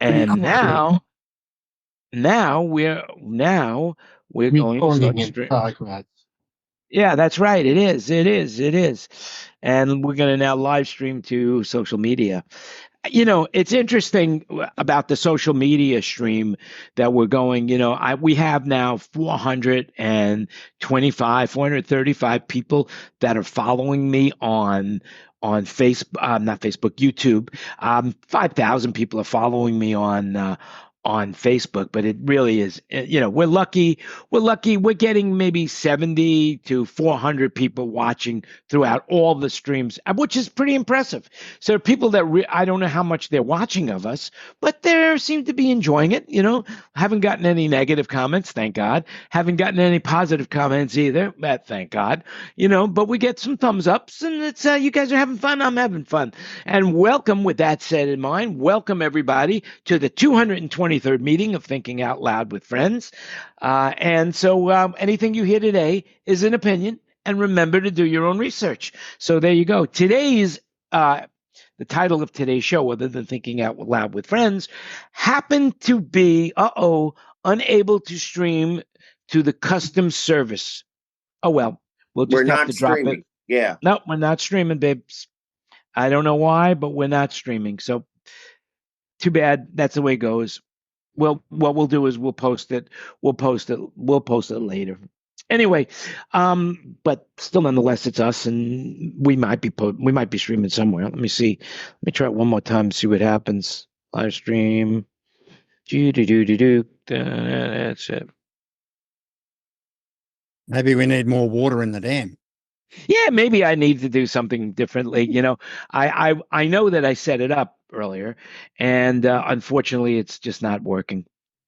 And now we're going to Recording start in stream. progress. Yeah, that's right. It is. And we're going to now live stream to social media. It's interesting about the social media stream that we're going. We have now 435 people that are following me on Facebook, not Facebook, YouTube. 5,000 people are following me on Facebook, but it really is. We're lucky. We're lucky. We're getting maybe 70 to 400 people watching throughout all the streams, which is pretty impressive. So people that I don't know how much they're watching of us, but they seem to be enjoying it. Haven't gotten any negative comments, thank God. Haven't gotten any positive comments either, thank God. But we get some thumbs ups, and it's you guys are having fun. I'm having fun, and welcome. With that said in mind, welcome everybody to the 223rd meeting of Thinking Out Loud with Friends. And so, anything you hear today is an opinion. And remember to do your own research. So there you go. Today's the title of today's show, other than Thinking Out Loud with Friends, happened to be unable to stream to the custom service. Oh well, we'll just have to drop it. Yeah. No, we're not streaming, babes. I don't know why, but we're not streaming. So too bad. That's the way it goes. Well, what we'll do is we'll post it later. Anyway, but still, nonetheless, it's us, and we might be streaming somewhere. Let me see. Let me try it one more time. See what happens. Live stream. That's it. Maybe we need more water in the dam. Yeah, maybe I need to do something differently. I know that I set it up earlier, and unfortunately, it's just not working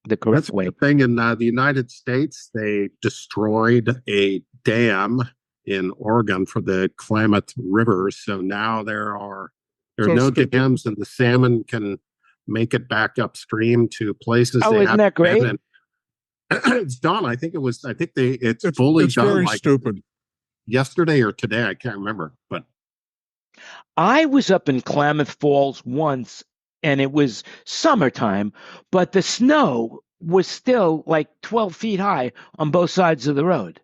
the correct way. The thing in the United States, they destroyed a dam in Oregon for the Klamath River, so now there are no dams, and the salmon can make it back upstream to places. Oh, isn't that great? It's done. It's fully done. Very stupid. Yesterday or today, I can't remember. But I was up in Klamath Falls once, and it was summertime, but the snow was still like 12 feet high on both sides of the road.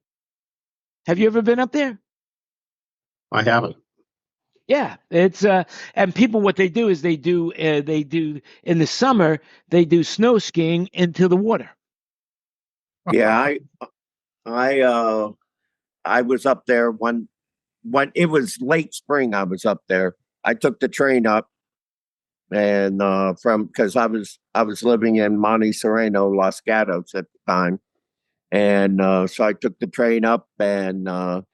Have you ever been up there? I haven't. Yeah, it's and people, what they do is they do in the summer, they do snow skiing into the water. Yeah, I was up there when it was late spring. I was up there. I took the train up, and because I was living in Monte Sereno, Los Gatos at the time, and so I took the train up, and I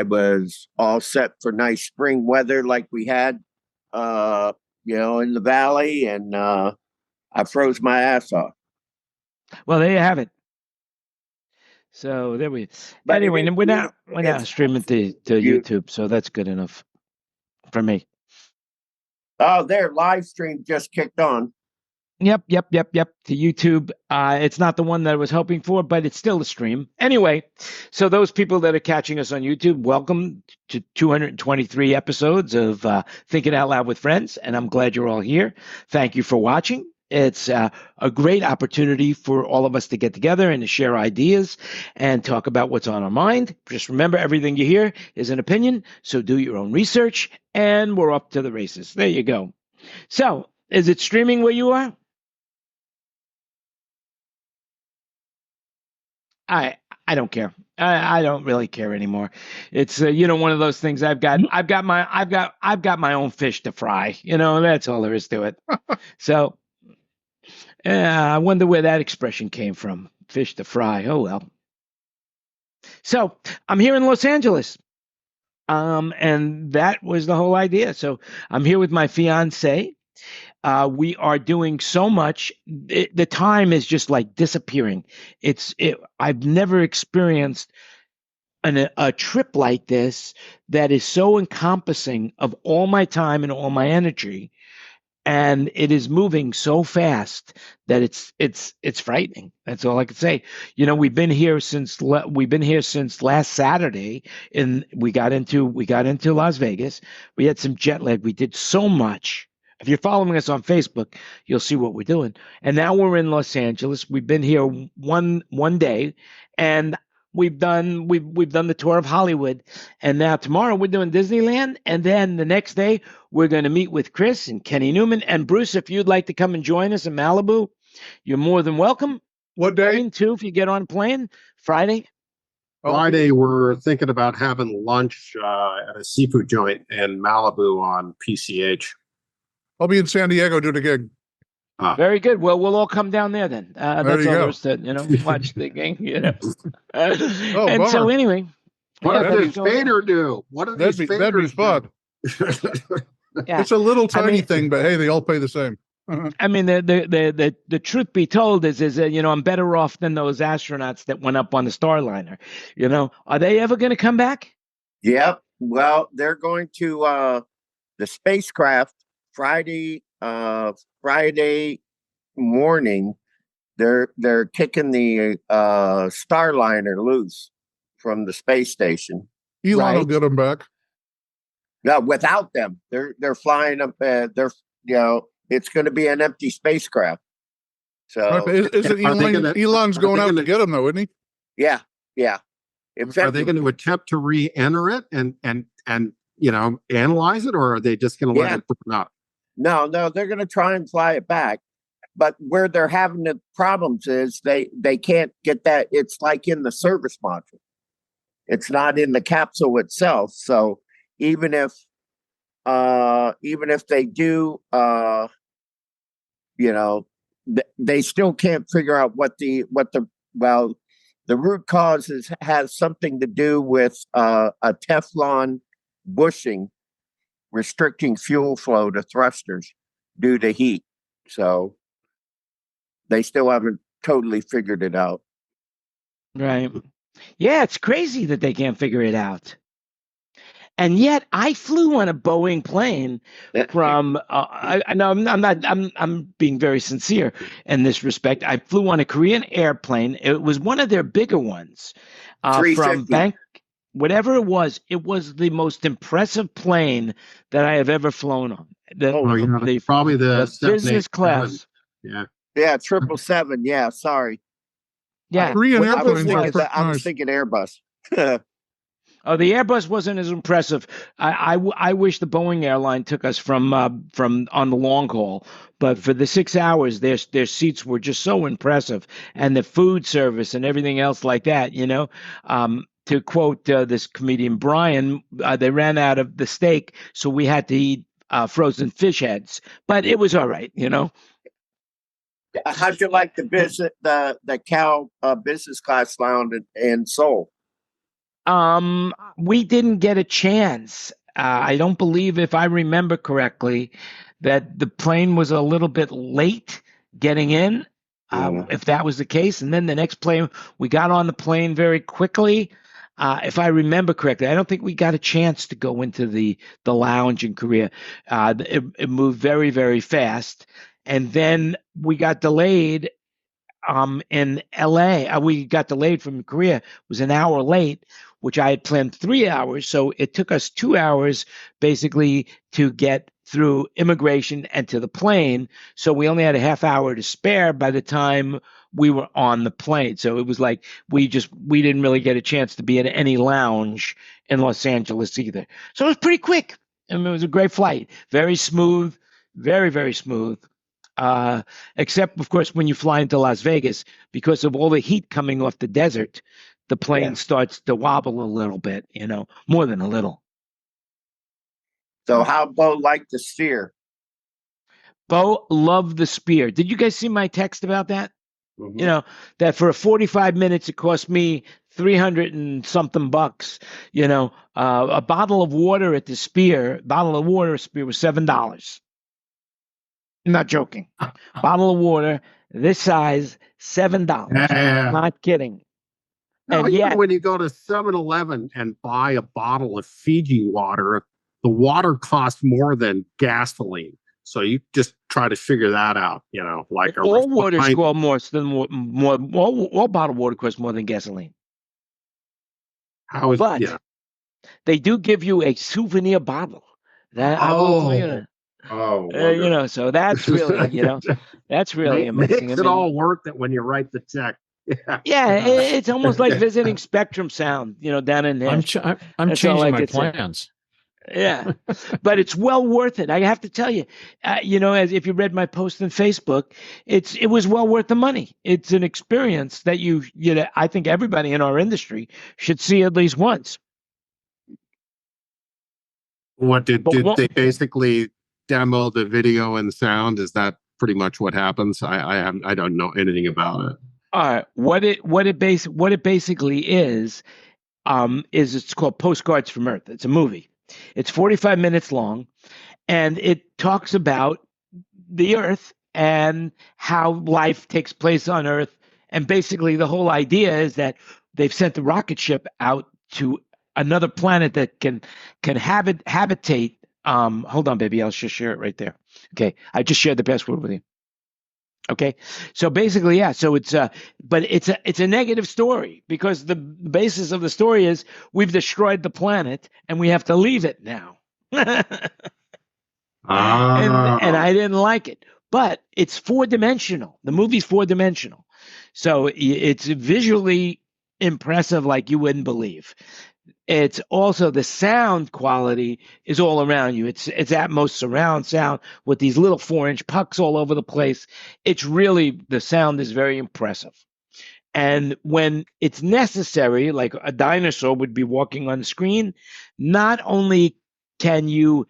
was all set for nice spring weather like we had, in the valley, and I froze my ass off. Well, there you have it. So there we. But anyway, we're now streaming to YouTube, so that's good enough for me. Oh, their live stream just kicked on. Yep. To YouTube. It's not the one that I was hoping for, but it's still a stream. Anyway, so those people that are catching us on YouTube, welcome to 223 episodes of Thinking Out Loud with Friends, and I'm glad you're all here. Thank you for watching. It's a great opportunity for all of us to get together and to share ideas and talk about what's on our mind. Just remember, everything you hear is an opinion, so do your own research, and we're up to the races. There you go. So, is it streaming where you are? I don't care. I don't really care anymore. It's one of those things. I've got my own fish to fry. That's all there is to it. So. I wonder where that expression came from. Fish to fry. Oh, well. So I'm here in Los Angeles. And that was the whole idea. So I'm here with my fiance. We are doing so much. The time is just like disappearing. I've never experienced a trip like this that is so encompassing of all my time and all my energy. And it is moving so fast that it's frightening. That's all I can say. We've been here since last Saturday, and we got into Las Vegas. We had some jet lag. We did so much. If you're following us on Facebook, you'll see what we're doing. And now we're in Los Angeles. We've been here one day, and we've done the tour of Hollywood. And now tomorrow we're doing Disneyland, and then the next day we're going to meet with Chris and Kenny Newman and Bruce. If you'd like to come and join us in Malibu, you're more than welcome. What day? Plane too, if you get on a plane, Friday. Friday, we're thinking about having lunch at a seafood joint in Malibu on PCH. I'll be in San Diego doing a gig. Very good. Well, we'll all come down there then. That's all you there go. is to, watch the game, and bummer. so anyway. What Yeah, does Vader do? What do these That'd be Vaders fun. do? Yeah. It's a little tiny mean- thing, but hey, they all pay the same. I mean, the truth be told is I'm better off than those astronauts that went up on the Starliner. Are they ever going to come back? Yep. Well, they're going to the spacecraft Friday morning. They're kicking the Starliner loose from the space station. Elon will Right. get them back. Yeah, without them, they're flying up. It's going to be an empty spacecraft. So Right, but isn't Are they Elon, gonna- Elon's are going they out to gonna- get them though, isn't he? yeah. Are they going to attempt to re-enter it and analyze it, or are they just going to let Yeah. it burn up? No, they're going to try and fly it back. But where they're having the problems is they can't get that. It's like in the service module. It's not in the capsule itself. So even if they do, they still can't figure out what the root cause has something to do with a Teflon bushing restricting fuel flow to thrusters due to heat. So they still haven't totally figured it out. Right. Yeah, it's crazy that they can't figure it out. And yet, I flew on a Boeing plane from. I'm being very sincere in this respect. I flew on a Korean airplane. It was one of their bigger ones, from 350. whatever it was. It was the most impressive plane that I have ever flown on. Probably the business 787. class. Yeah. Yeah, 777. Yeah, sorry. Yeah. Korean I was airplanes are thinking, pretty I was nice. thinking Airbus. Oh, the Airbus wasn't as impressive. I wish the Boeing airline took us from on the long haul, but for the 6 hours, their seats were just so impressive, and the food service and everything else like that. To quote this comedian Brian, they ran out of the steak, so we had to eat frozen fish heads, but it was all right. How'd you like the Cal business class lounge in Seoul? We didn't get a chance. I don't believe, if I remember correctly, that the plane was a little bit late getting in. If that was the case, and then the next plane, we got on the plane very quickly. If I remember correctly, I don't think we got a chance to go into the lounge in Korea. It moved very, very fast, and then we got delayed. In LA, we got delayed from Korea. It was an hour late, which I had planned 3 hours. So it took us 2 hours basically to get through immigration and to the plane. So we only had a half hour to spare by the time we were on the plane. So it was like we didn't really get a chance to be at any lounge in Los Angeles either. So it was pretty quick. I mean, it was a great flight. Very smooth, very, very smooth. Except, of course, when you fly into Las Vegas, because of all the heat coming off the desert, the plane starts to wobble a little bit, more than a little. So how Bo liked the Sphere? Bo loved the Spear. Did you guys see my text about that? Mm-hmm. That for 45 minutes, it cost me 300 and something bucks. A bottle of water at the Spear, Spear was $7. I'm not joking. Bottle of water this size, $7. Yeah. Not kidding. No, And even yet, when you go to 7-Eleven and buy a bottle of Fiji water, the water costs more than gasoline. So you just try to figure that out, like all water costs more. All bottled water costs more than gasoline. How is But yeah. they do give you a souvenir bottle. That I will tell you. Oh, So that's really, that's really amazing. Makes it all worth it when you write the check. Yeah, it's almost like visiting Spectrum Sound, down in Nashville. I'm That's all changing I my could say. plans. Yeah, but it's well worth it. I have to tell you, as if you read my post on Facebook, it was well worth the money. It's an experience that I think everybody in our industry should see at least once. What did they basically demo the video and sound? Is that pretty much what happens? I don't know anything about it. All right, what it basically is it's called Postcards from Earth. It's a movie. It's 45 minutes long, and it talks about the Earth and how life takes place on Earth. And basically, the whole idea is that they've sent the rocket ship out to another planet that can habitate. Hold on, baby. I'll just share it right there. Okay, I just shared the password with you. Okay, so basically, yeah. So but it's a negative story because the basis of the story is we've destroyed the planet and we have to leave it now. And I didn't like it, but it's 4-dimensional. The movie's 4-dimensional, so it's visually impressive like you wouldn't believe. It's also the sound quality is all around you. It's Atmos surround sound with these little 4-inch pucks all over the place. It's really, the sound is very impressive. And when it's necessary, like a dinosaur would be walking on the screen, not only can you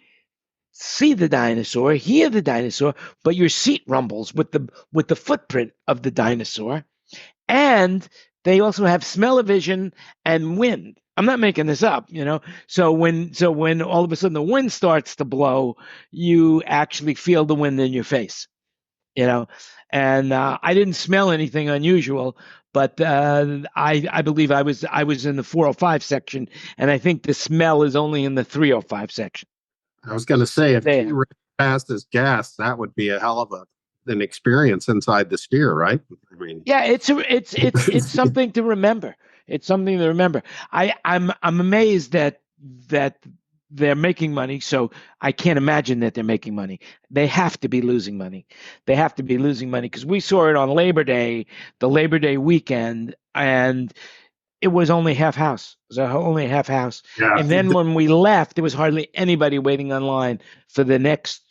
see the dinosaur, hear the dinosaur, but your seat rumbles with the footprint of the dinosaur. And they also have smell-o-vision and wind. I'm not making this up, So when all of a sudden the wind starts to blow, you actually feel the wind in your face, And I didn't smell anything unusual, but I believe I was in the 405 section, and I think the smell is only in the 305 section. I was going to say, if he ran past his gas, that would be a hell of an experience inside the sphere, right? I mean, yeah, it's something to remember. It's something to remember. I'm amazed that they're making money. So I can't imagine that they're making money. They have to be losing money. They have to be losing money because we saw it on Labor Day, the Labor Day weekend, and it was only half house. It was only half house. Yeah. And then when we left, there was hardly anybody waiting online for the next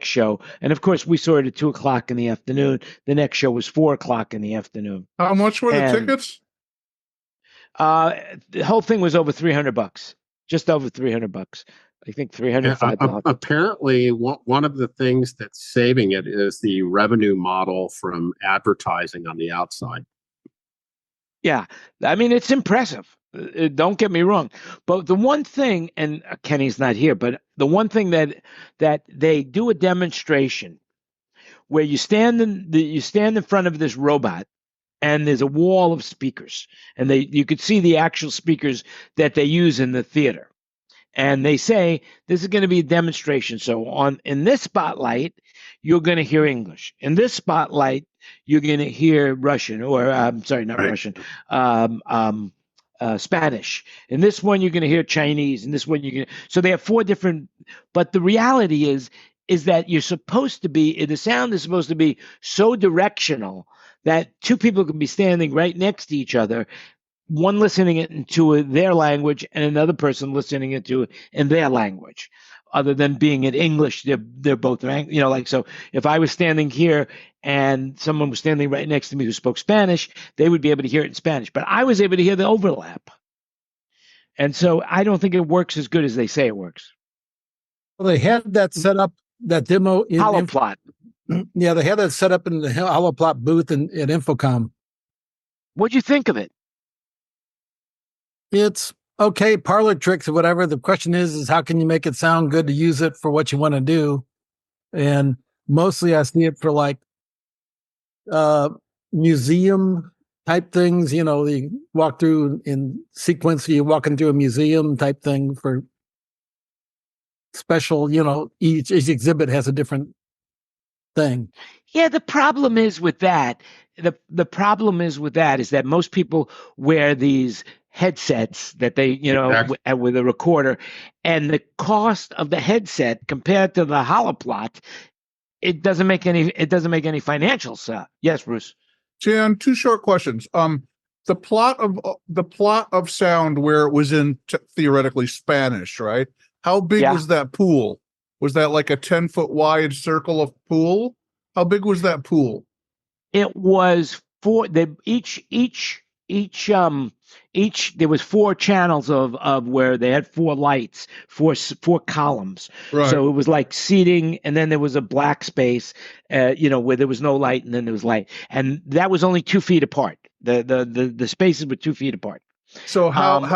show. And of course, we saw it at 2:00 in the afternoon. The next show was 4:00 in the afternoon. How much were the tickets? The whole thing was over $300, just over $300. I think $305. Apparently, one of the things that's saving it is the revenue model from advertising on the outside. Yeah, I mean, it's impressive. Don't get me wrong, but the one thing, and Kenny's not here, but the one thing that they do a demonstration where you stand in front of this robot, and there's a wall of speakers, and you could see the actual speakers that they use in the theater, and they say this is going to be a demonstration. So in this spotlight, you're going to hear English. In this spotlight, you're going to hear Russian, or not Russian, Spanish. In this one, you're going to hear Chinese. In this one, so they have 4 different. But the reality is that the sound is supposed to be so directional that 2 people can be standing right next to each other, one listening it into their language and another person listening it to in their language. Other than being in English, they're both, so if I was standing here and someone was standing right next to me who spoke Spanish, they would be able to hear it in Spanish. But I was able to hear the overlap. And so I don't think it works as good as they say it works. Well, they had that set up, that demo in Holoplot. Yeah, they had that set up in the Holoplot booth at Infocom. What'd you think of it? It's okay, parlor tricks or whatever. The question is how can you make it sound good to use it for what you want to do? And mostly I see it for like museum type things. You walk through in sequence, you walk into a museum type thing for special, each exhibit has a different thing. Yeah, the problem is with that. The problem is with that is that most people wear these headsets that they, Exactly. with a recorder, and the cost of the headset compared to the holoplot, it doesn't make any financial sense. Yes, Bruce. Jan, two short questions. The plot of sound where it was in theoretically Spanish, right? How big Yeah. was that pool? Was that like a 10-foot wide circle of pool? How big was that pool? It was each there was 4 channels of where they had 4 lights, four columns. Right. So it was like seating, and then there was a black space, where there was no light, and then there was light, and that was only 2 feet apart. The spaces were 2 feet apart. So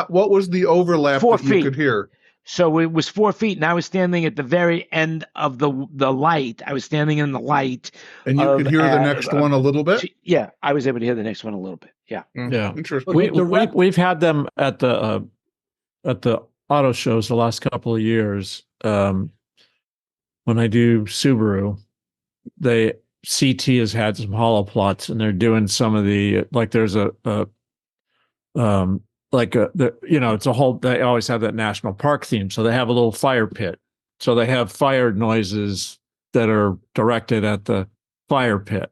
what was the overlap 4 that you feet. could hear? So it was 4 feet, and I was standing at the very end of the light. I was standing in the light, And you could hear the next one a little bit? Yeah, I was able to hear the next one a little bit. Yeah. Yeah. Interesting. We've had them at the auto shows the last couple of years. When I do Subaru, CT has had some holoplots, and they're doing some of the, like, there's it's a whole, they always have that national park theme. So they have a little fire pit. So they have fire noises that are directed at the fire pit.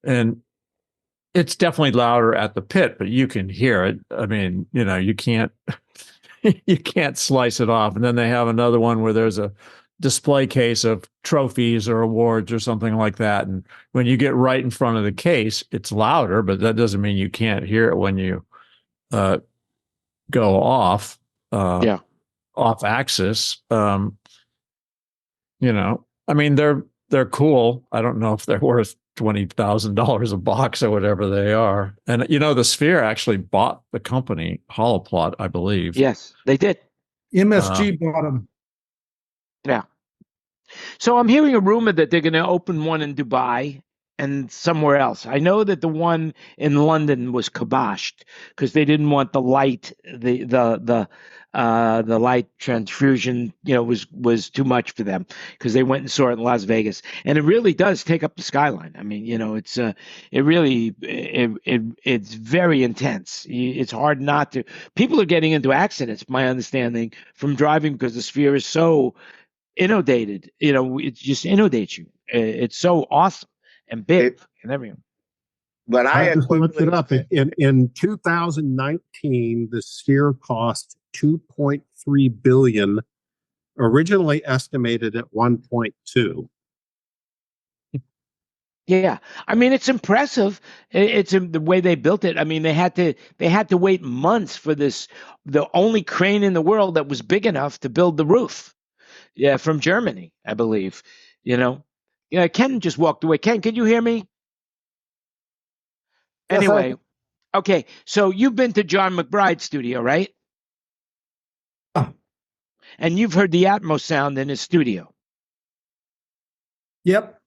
And it's definitely louder at the pit, but you can hear it. I mean, you can't slice it off. And then they have another one where there's a display case of trophies or awards or something like that. And when you get right in front of the case, it's louder, but that doesn't mean you can't hear it when you go off axis. I mean, they're cool. I don't know if they're worth $20,000 a box or whatever they are. And the Sphere actually bought the company Holoplot, I believe. Yes, they did. MSG bought them. Yeah. So I'm hearing a rumor that they're going to open one in Dubai and somewhere else. I know that the one in London was kiboshed because they didn't want the light, the light transfusion, was too much for them, because they went and saw it in Las Vegas, and it really does take up the skyline. I mean, it's very intense. It's hard not to. People are getting into accidents, my understanding, from driving because the Sphere is so inundated. It just inundates you. It's so awesome and big and everything. But I just looked it up. In 2019, the Sphere cost $2.3 billion, originally estimated at 1.2. Yeah, I mean, it's impressive. It's the way they built it. I mean, they had to wait months for this, the only crane in the world that was big enough to build the roof. Yeah, from Germany, I believe. Yeah, Ken just walked away. Ken, can you hear me? Yes, Anyway, okay. So you've been to John McBride's studio, right? And you've heard the Atmos sound in his studio. Yep.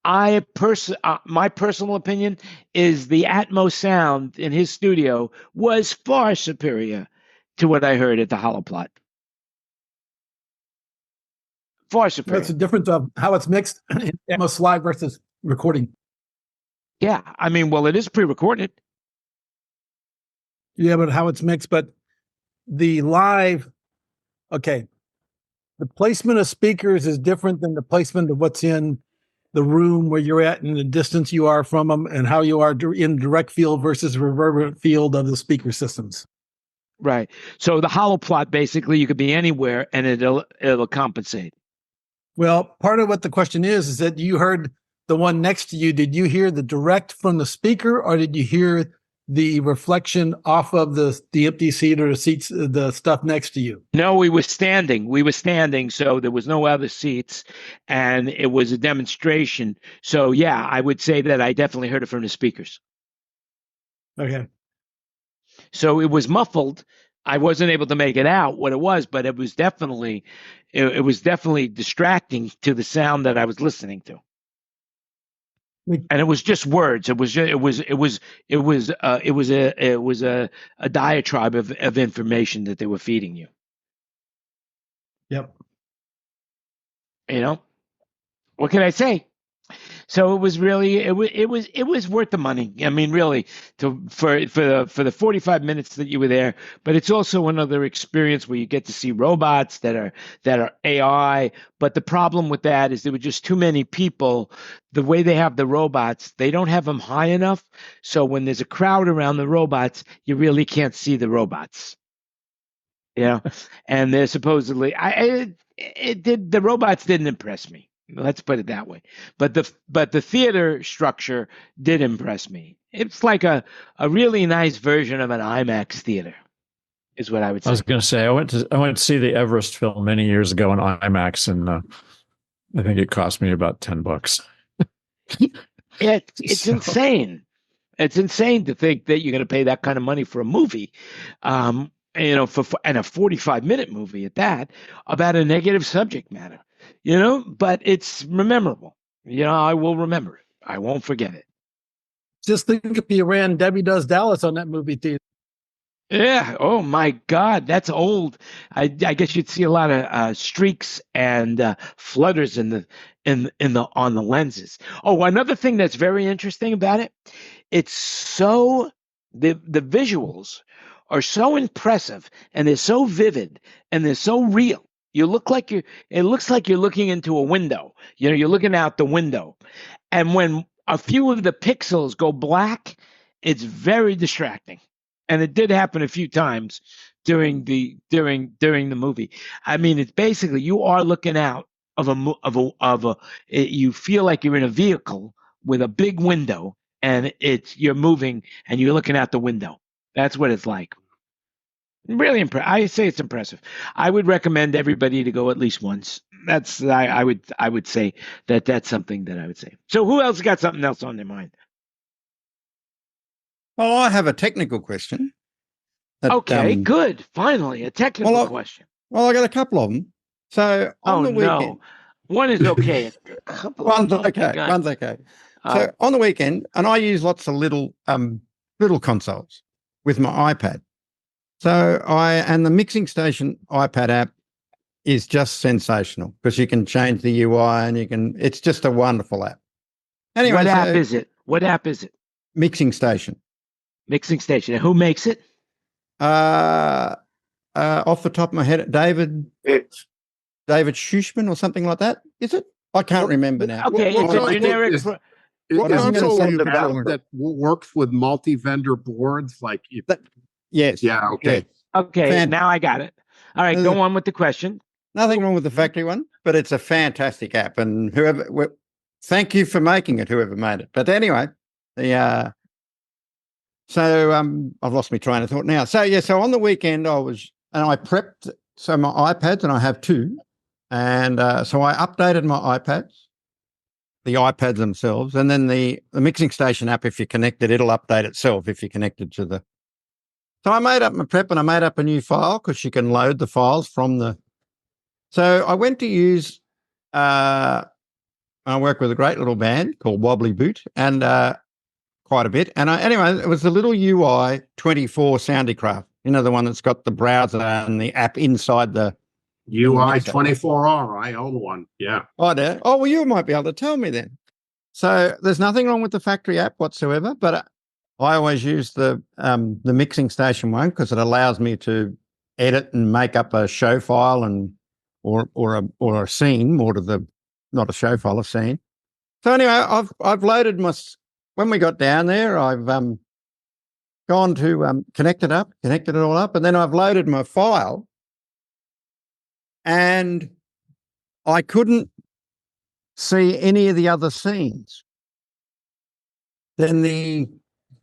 My personal opinion is the Atmos sound in his studio was far superior to what I heard at the Holoplot. Far superior. That's the difference of how it's mixed in Atmos live versus recording. Yeah, I mean, well, it is pre-recorded. Yeah, but how it's mixed. But the live, okay, the placement of speakers is different than the placement of what's in the room where you're at and the distance you are from them and how you are in direct field versus reverberant field of the speaker systems. Right. So the Holoplot, basically, you could be anywhere and it'll compensate. Well, part of what the question is that you heard the one next to you. Did you hear the direct from the speaker, or did you hear the reflection off of the empty seat or the seats, the stuff next to you? No, we were standing. So there was no other seats, and it was a demonstration. So yeah, I would say that I definitely heard it from the speakers. Okay. So it was muffled. I wasn't able to make it out what it was, but it was definitely distracting to the sound that I was listening to. And it was just words. It was a diatribe of information that they were feeding you. Yep. What can I say? So it was really it was worth the money. I mean, really, for the 45 minutes that you were there. But it's also another experience where you get to see robots that are AI. But the problem with that is there were just too many people. The way they have the robots, they don't have them high enough. So when there's a crowd around the robots, you really can't see the robots. And they're supposedly the robots didn't impress me. Let's put it that way. But the theater structure did impress me. It's like a really nice version of an IMAX theater, is what I would say. I was going to say I went to see the Everest film many years ago in IMAX, and I think it cost me about $10. It's insane. It's insane to think that you're going to pay that kind of money for a movie. And a 45-minute movie at that, about a negative subject matter, but it's memorable. I will remember it. I won't forget it. Just think if you ran Debbie Does Dallas on that movie theater. Yeah. Oh my God, that's old. I guess you'd see a lot of streaks and flutters on the lenses. Oh, another thing that's very interesting about it, it's so the visuals are so impressive, and they're so vivid, and they're so real. It looks like you're looking into a window. You're looking out the window. And when a few of the pixels go black, it's very distracting. And it did happen a few times during the movie. I mean, it's basically you are looking out you feel like you're in a vehicle with a big window, and you're moving and you're looking out the window. That's what it's like. Really impressive. I say it's impressive. I would recommend everybody to go at least once. I would say that's something that I would say. So who else got something else on their mind? Well, I have a technical question. Okay, good. Finally, a technical question. Well, I got a couple of them. So on the weekend, no. One is okay. One's okay. One's okay. So on the weekend, and I use lots of little consoles with my iPad. So and the Mixing Station iPad app is just sensational because you can change the UI and it's just a wonderul app. Anyway, what app is it? What app is it? Mixing Station. Mixing Station. And who makes it? Off the top of my head, David Schuschman or something like that. Is it? I can't remember now. Okay, it's a generic. That works with multi-vendor boards, like yes. Yeah. Okay. Yeah. Okay. Now I got it. All right. Go on with the question. Nothing wrong with the factory one, but it's a fantastic app, and thank you for making it. Whoever made it. But anyway, I've lost my train of thought now. So on the weekend I prepped my iPads, and I have two, and so I updated my iPads. The iPads themselves, and then the Mixing Station app, if you're connected, it'll update itself if you're connected to the. So I made up my prep, and I made up a new file because you can load the files from the. So I went to use. I work with a great little band called Wobbly Boot, and quite a bit. And anyway, it was the little UI 24 Soundycraft. The one that's got the browser and the app inside the. UI 24R, I own one. Yeah. Oh, there. Oh, well, you might be able to tell me then. So there's nothing wrong with the factory app whatsoever, but I always use the Mixing Station one because it allows me to edit and make up a show file or a scene, not a show file, a scene. So anyway, I've loaded when we got down there, I've gone to connected it all up, and then I've loaded my file. And I couldn't see any of the other scenes. And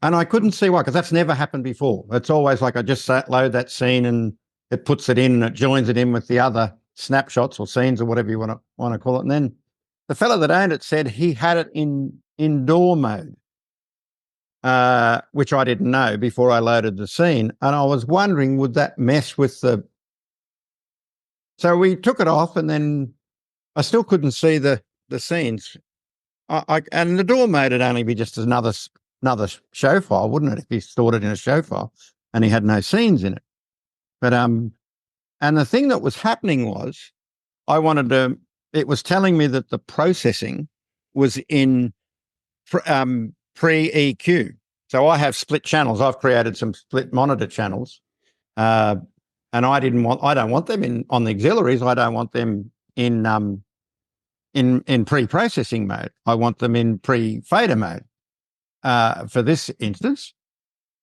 I couldn't see why, because that's never happened before. It's always like I just load that scene and it puts it in and it joins it in with the other snapshots or scenes or whatever you want to call it. And then the fellow that owned it said he had it in indoor mode, which I didn't know before I loaded the scene. And I was wondering, would that mess with the. So we took it off, and then I still couldn't see the scenes. And the door mode would only be just another show file, wouldn't it? If he stored it in a show file and he had no scenes in it. But and the thing that was happening was, it was telling me that the processing was in pre-EQ. So I have split channels. I've created some split monitor channels, and I don't want them on the auxiliaries. I don't want them in pre-processing mode. I want them in pre-fader mode for this instance,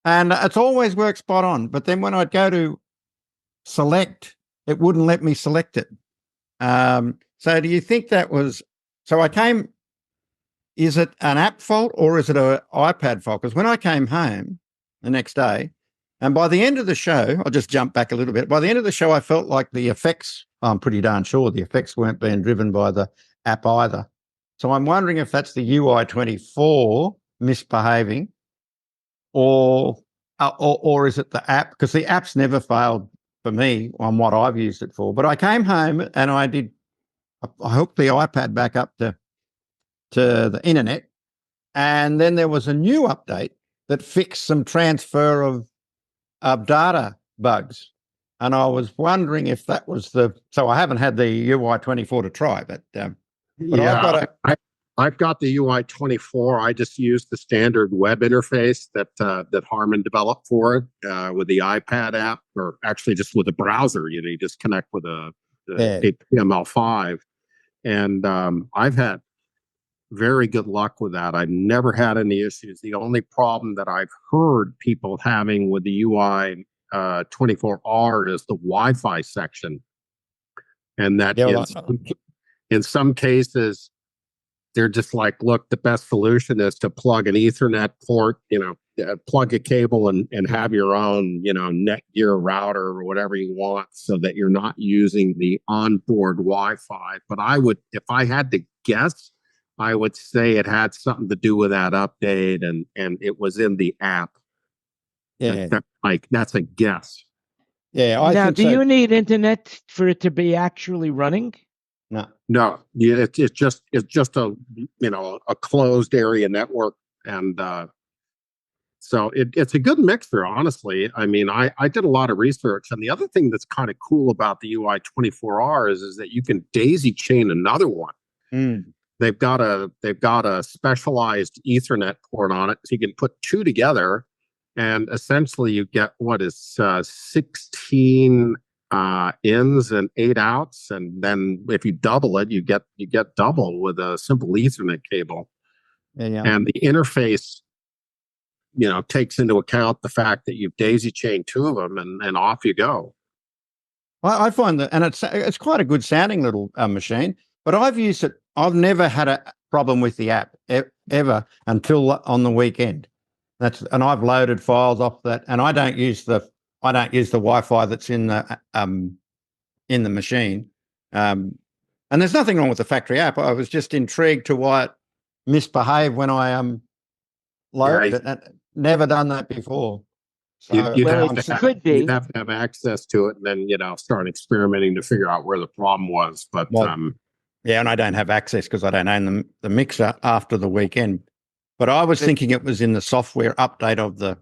and it's always worked spot on. But then when I'd go to select, it wouldn't let me select it. So do you think that was? So I came. Is it an app fault or is it an iPad fault? Because when I came home the next day, and by the end of the show, I'll just jump back a little bit. By the end of the show, I felt like the effects, I'm pretty darn sure the effects weren't being driven by the app either. So I'm wondering if that's the UI24 misbehaving or is it the app? Because the app's never failed for me on what I've used it for. But I came home and I hooked the iPad back up to the internet, and then there was a new update that fixed some transfer of data bugs, and I was wondering if that was so I haven't had the UI24 to try, but yeah, I've got the UI24. I just used the standard web interface that Harman developed for it with the iPad app, or actually just with the browser. You just connect with the HTML5, and I've had very good luck with that. I've never had any issues. The only problem that I've heard people having with the UI 24R is the Wi-Fi section, and that in some cases they're just like, look, the best solution is to plug an Ethernet port, plug a cable and have your own, Netgear router or whatever you want, so that you're not using the onboard Wi-Fi. But if I had to guess, I would say it had something to do with that update, and it was in the app. Yeah, that's a guess. Yeah, now, do you need internet for it to be actually running? No. Yeah, it's just a a closed area network, and so it's a good mixer. Honestly, I mean, I did a lot of research, and the other thing that's kind of cool about the UI24R is that you can daisy chain another one. They've got a specialized Ethernet port on it, so you can put two together, and essentially you get 16 ins and 8 outs, and then if you double it, you get double with a simple Ethernet cable. Yeah. And the interface, takes into account the fact that you've daisy chained two of them, and off you go. I find that, and it's quite a good sounding little machine. But I've used it. I've never had a problem with the app ever until on the weekend. And I've loaded files off that, and I don't use the Wi-Fi that's in the machine. And there's nothing wrong with the factory app. I was just intrigued to why it misbehaved when I loaded it. I've never done that before. So, you'd have to have access to it, and then start experimenting to figure out where the problem was. But yeah, and I don't have access because I don't own the mixer after the weekend. But I was thinking it was in the software update of the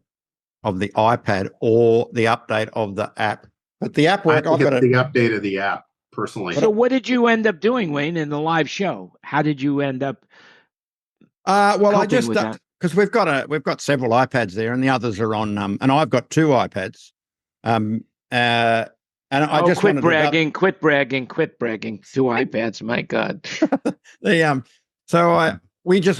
iPad or the update of the app. But the app worked. I think it's the update of the app, personally. So what did you end up doing, Wayne, in the live show? How did you end up? Well, I just because we've got several iPads there, and the others are on. And I've got two iPads. And I just quit bragging. Two iPads, my God.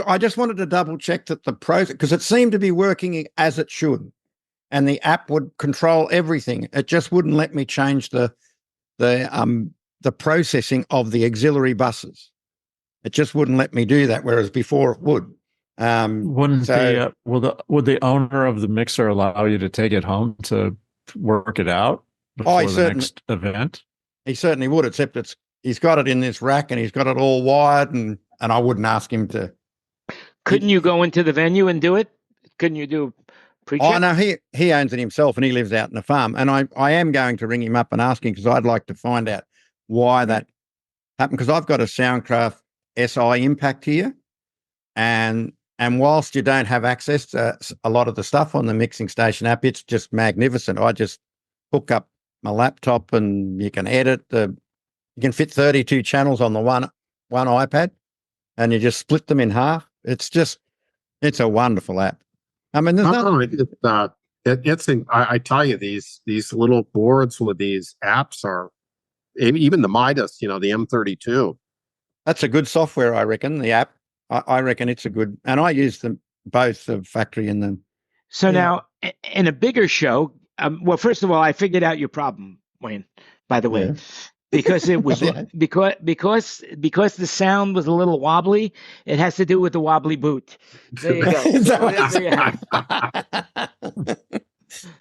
I just wanted to double check that the process, because it seemed to be working as it should, and the app would control everything. It just wouldn't let me change the processing of the auxiliary buses. It just wouldn't let me do that, whereas before it would. Would the owner of the mixer allow you to take it home to work it out before the next event? He certainly would, except he's got it in this rack and he's got it all wired, and I wouldn't ask him to. Couldn't you go into the venue and do it? Couldn't you do pre-check? Oh, no, he owns it himself and he lives out in the farm. And I am going to ring him up and ask him, because I'd like to find out why that happened, because I've got a Soundcraft SI Impact here, and whilst you don't have access to a lot of the stuff on the Mixing Station app, it's just magnificent. I just hook up my laptop and you can edit you can fit 32 channels on the one iPad, and you just split them in half. It's just It's a wonderful app. I mean, there's nothing. I tell you, these little boards with these apps are, even the Midas, the M32. That's a good software, I reckon. The app, I reckon it's a good, and I use them both, the factory and them. So now, in a bigger show, well, first of all, I figured out your problem, Wayne. By the way, because it was because the sound was a little wobbly. It has to do with the wobbly boot. There you go. There you have it.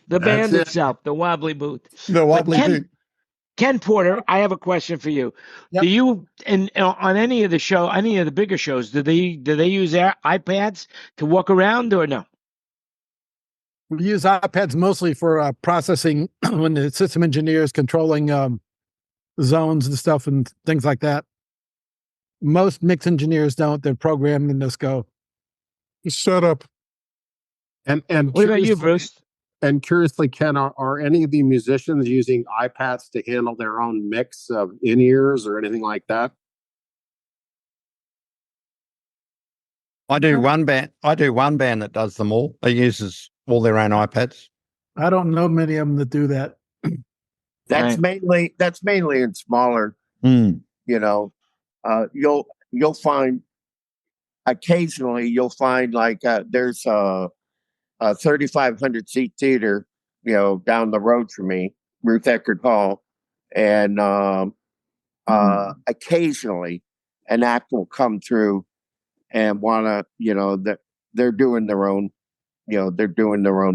The band itself, the wobbly boot. The wobbly boot. Ken Porter, I have a question for you. Yep. Do you, on any of the bigger shows, do they use their iPads to walk around or no? We use iPads mostly for processing when the system engineer is controlling zones and stuff and things like that. Most mix engineers don't. They're programmed and just go. Set up. And what about you, Bruce? And curiously, Ken, are any of the musicians using iPads to handle their own mix of in-ears or anything like that? I do one band that does them all. They uses all their own iPads. I don't know many of them that do that. That's mainly in smaller. You'll find occasionally you'll find like there's a 3,500 seat theater, down the road from me, Ruth Eckerd Hall, and occasionally an act will come through and wanna, that they're doing their own,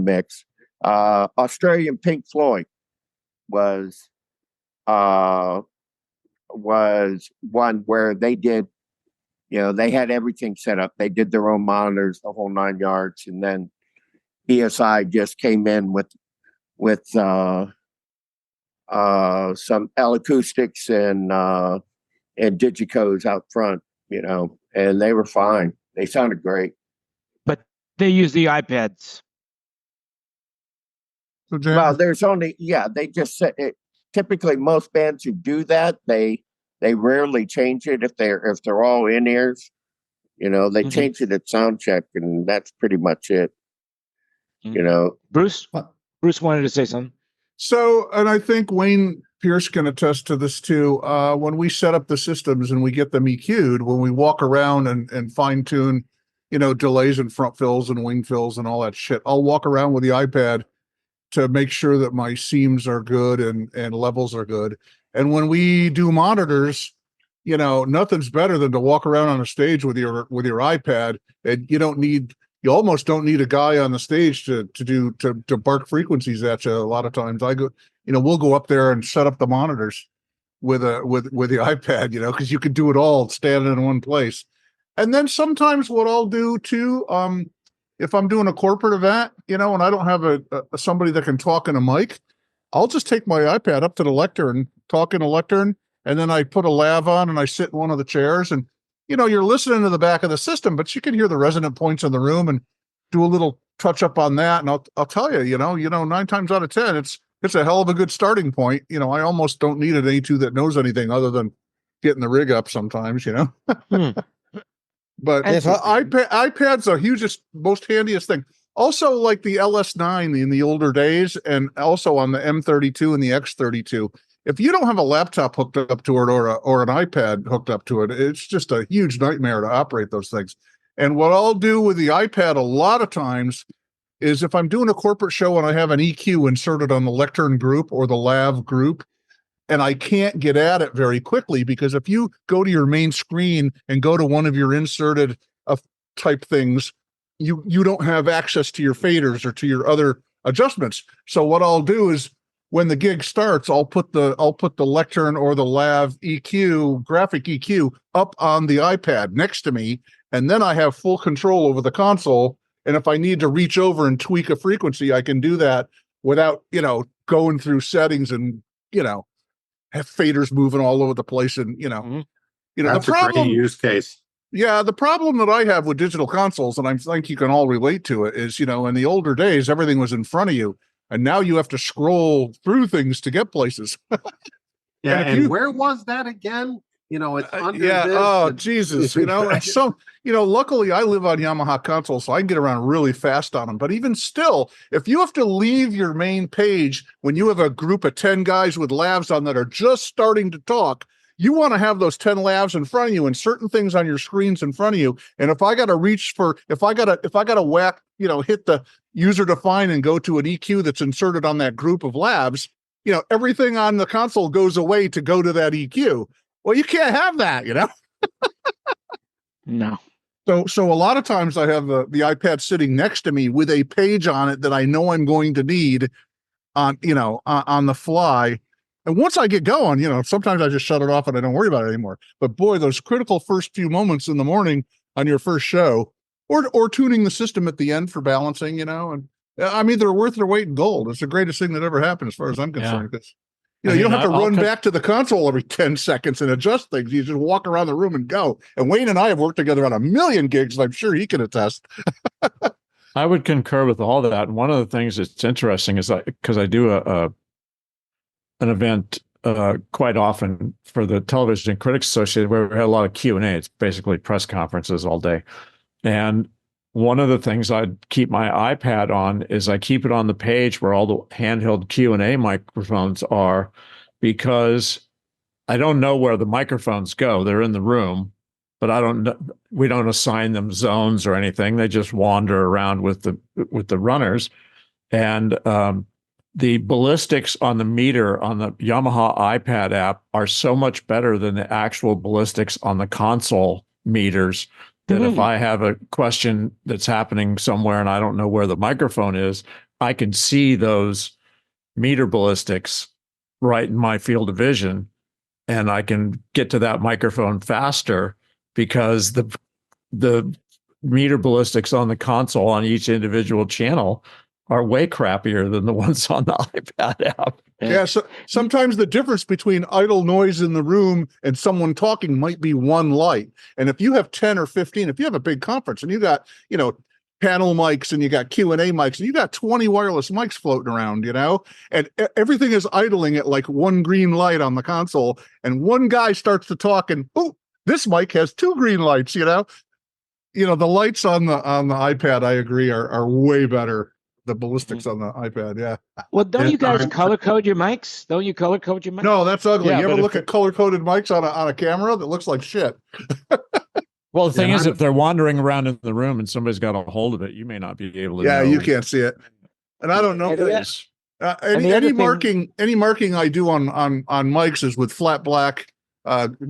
mix. Australian Pink Floyd was one where they did, they had everything set up. They did their own monitors, the whole 9 yards, and then ESI just came in with some L acoustics and digicos out front, and they were fine. They sounded great. But they use the iPads. Well, there's only they just said it. Typically, most bands who do that, they rarely change it if they're all in ears. They change it at sound check, and that's pretty much it. Bruce wanted to say something. So, and I think Wayne Pierce can attest to this too. When we set up the systems and we get them EQ'd, when we walk around and fine tune, delays and front fills and wing fills and all that shit, I'll walk around with the iPad to make sure that my seams are good and levels are good. And when we do monitors, nothing's better than to walk around on a stage with your iPad, and you almost don't need a guy on the stage to bark frequencies at you. A lot of times we'll go up there and set up the monitors with the iPad, because you can do it all standing in one place. And then sometimes what I'll do too, if I'm doing a corporate event, and I don't have somebody that can talk in a mic, I'll just take my iPad up to the lectern, talk in a lectern, and then I put a lav on and I sit in one of the chairs, and you're listening to the back of the system, but you can hear the resonant points in the room and do a little touch up on that. And I'll tell you, 9 times out of 10, it's a hell of a good starting point. I almost don't need an A2 that knows anything other than getting the rig up sometimes, But iPad's the hugest, most handiest thing. Also, like the LS9 in the older days, and also on the M32 and the X32. If you don't have a laptop hooked up to it or an iPad hooked up to it, it's just a huge nightmare to operate those things. And what I'll do with the iPad a lot of times is if I'm doing a corporate show and I have an EQ inserted on the lectern group or the lav group, and I can't get at it very quickly, because if you go to your main screen and go to one of your inserted type things, you don't have access to your faders or to your other adjustments. So what I'll do is when the gig starts, I'll put the lectern or the lav EQ, graphic EQ, up on the iPad next to me, and then I have full control over the console. And if I need to reach over and tweak a frequency, I can do that without, going through settings and, have faders moving all over the place. And, that's the problem, a great use case. Yeah, the problem that I have with digital consoles, and I think you can all relate to it, is, in the older days, everything was in front of you. And now you have to scroll through things to get places. Yeah, and where was that again? it's under yeah. this Oh, and- Jesus. And so, luckily I live on Yamaha consoles, so I can get around really fast on them. But even still, if you have to leave your main page when you have a group of 10 guys with lavs on that are just starting to talk, you want to have those 10 lavs in front of you and certain things on your screens in front of you. And if I got to if I got to whack, hit the user define and go to an EQ that's inserted on that group of lavs, everything on the console goes away to go to that EQ. Well, you can't have that, No. So a lot of times I have the iPad sitting next to me with a page on it that I know I'm going to need on the fly. And once I get going, sometimes I just shut it off and I don't worry about it anymore. But boy, those critical first few moments in the morning on your first show, or tuning the system at the end for balancing, and I mean, they're worth their weight in gold. It's the greatest thing that ever happened as far as I'm concerned. Because you don't have to run back to the console every 10 seconds and adjust things. You just walk around the room and go. And Wayne and I have worked together on a million gigs, and I'm sure he can attest. I would concur with all that. And one of the things that's interesting is because I do an event quite often for the Television Critics Association where we have a lot of Q&A. It's basically press conferences all day. And one of the things I'd keep my iPad on is I keep it on the page where all the handheld Q&A microphones are, because I don't know where the microphones go. They're in the room, but we don't assign them zones or anything. They just wander around with the runners. And the ballistics on the meter on the Yamaha iPad app are so much better than the actual ballistics on the console meters that if I have a question that's happening somewhere and I don't know where the microphone is, I can see those meter ballistics right in my field of vision, and I can get to that microphone faster because the meter ballistics on the console on each individual channel are way crappier than the ones on the iPad app. Yeah, so sometimes the difference between idle noise in the room and someone talking might be one light. And if you have 10 or 15, if you have a big conference and you got, panel mics and you got Q&A mics and you got 20 wireless mics floating around, and everything is idling at like one green light on the console, and one guy starts to talk and, oh, this mic has two green lights, the lights on the iPad, I agree, are way better. The ballistics on the iPad, yeah. Well, don't you guys color code your mics? Don't you color code your mics? No, that's ugly. Yeah, you ever but look at color coded mics on a camera that looks like shit? Well, the thing is, if they're wandering around in the room and somebody's got a hold of it, you may not be able to. Yeah, know. You can't see it. And I don't know. Any marking I do on mics is with flat black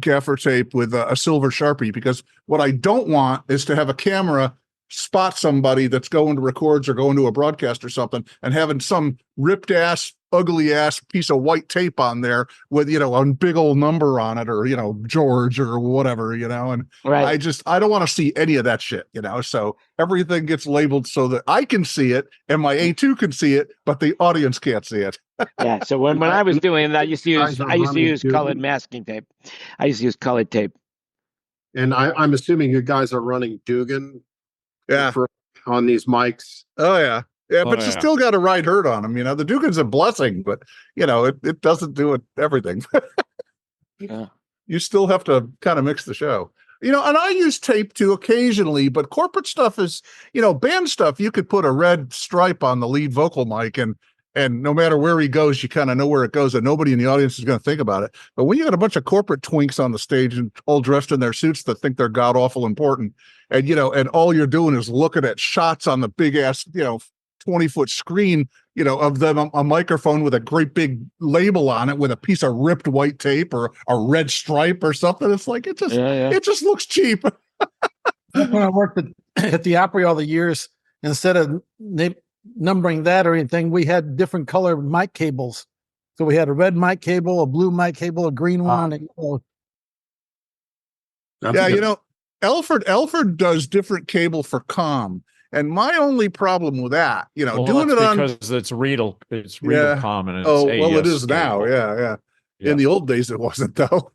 gaffer tape with a silver Sharpie, because what I don't want is to have a camera spot somebody that's going to records or going to a broadcast or something and having some ripped ass, ugly ass piece of white tape on there with, a big old number on it, or, George or whatever, and right. I don't want to see any of that shit, so everything gets labeled so that I can see it and my A2 can see it, but the audience can't see it. Yeah. So when I was doing that, I used to use colored masking tape. I used to use colored tape. And I'm assuming you guys are running Dugan. Yeah, on these mics. Oh yeah, but you still got to ride herd on them. The Dugan's a blessing, but it doesn't do it everything. Yeah. You still have to kind of mix the show. And I use tape too occasionally, but corporate stuff is, band stuff. You could put a red stripe on the lead vocal mic, and no matter where he goes, you kind of know where it goes, and nobody in the audience is going to think about it. But when you got a bunch of corporate twinks on the stage and all dressed in their suits that think they're god awful important, and and all you're doing is looking at shots on the big ass 20-foot screen of them, a microphone with a great big label on it with a piece of ripped white tape or a red stripe or something, it's like it just looks cheap. When I worked at the Opry all the years, instead of numbering that or anything, we had different color mic cables. So we had a red mic cable, a blue mic cable, a green one, and Elford does different cable for comm, and my only problem with that, doing it on because it's Riedel comm, and it's it is now, yeah. In the old days, it wasn't though.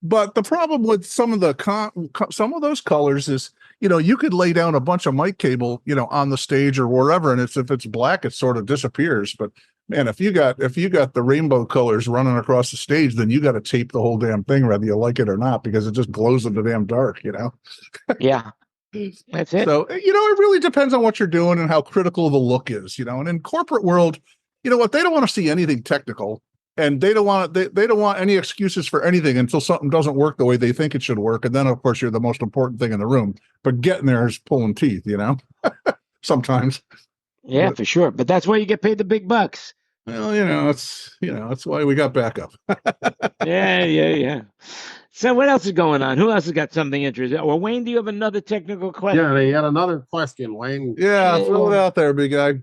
But the problem with some of those colors is, you could lay down a bunch of mic cable, on the stage or wherever, and if it's black, it sort of disappears. But Man, if you got the rainbow colors running across the stage, then you got to tape the whole damn thing, whether you like it or not, because it just glows in the damn dark, you know? Yeah, that's it. So, you know, it really depends on what you're doing and how critical the look is, you know. And in corporate world, you know what, they don't want to see anything technical, and they don't want any excuses for anything until something doesn't work the way they think it should work. And then of course you're the most important thing in the room. But getting there is pulling teeth, you know, sometimes. Yeah, for sure. But that's why you get paid the big bucks. Well, that's why we got backup. Yeah. So what else is going on? Who else has got something interesting? Or Wayne, do you have another technical question? Yeah, they had another question, Wayne. Yeah, throw it out there, big guy.